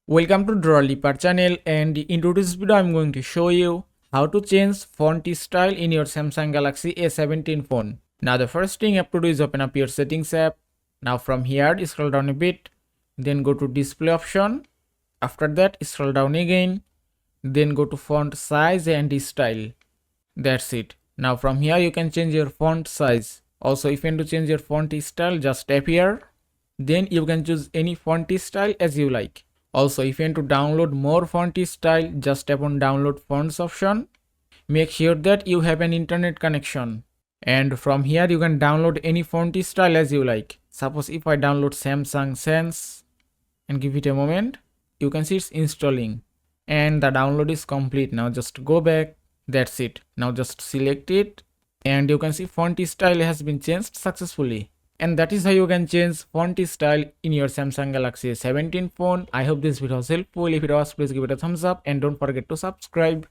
Welcome to Draw Leaper channel, and in today's video I'm going to show you how to change font style in your Samsung Galaxy A17 phone. Now the first thing you have to do is open up your settings app. Now from here scroll down a bit, then go to display option. After that scroll down again, then go to font size and style. That's it. Now from here you can change your font size. Also if you want to change your font style, just tap here. Then you can choose any font style as you like. Also, if you want to download more font style, just tap on download fonts option. Make sure that you have an internet connection. And from here you can download any font style as you like. Suppose if I download Samsung Sans and give it a moment, you can see it's installing. And the download is complete. Now just go back. That's it. Now just select it. And you can see font style has been changed successfully. And that is how you can change font style in your Samsung Galaxy A17 phone. I hope this video was helpful. If it was, please give it a thumbs up and don't forget to subscribe.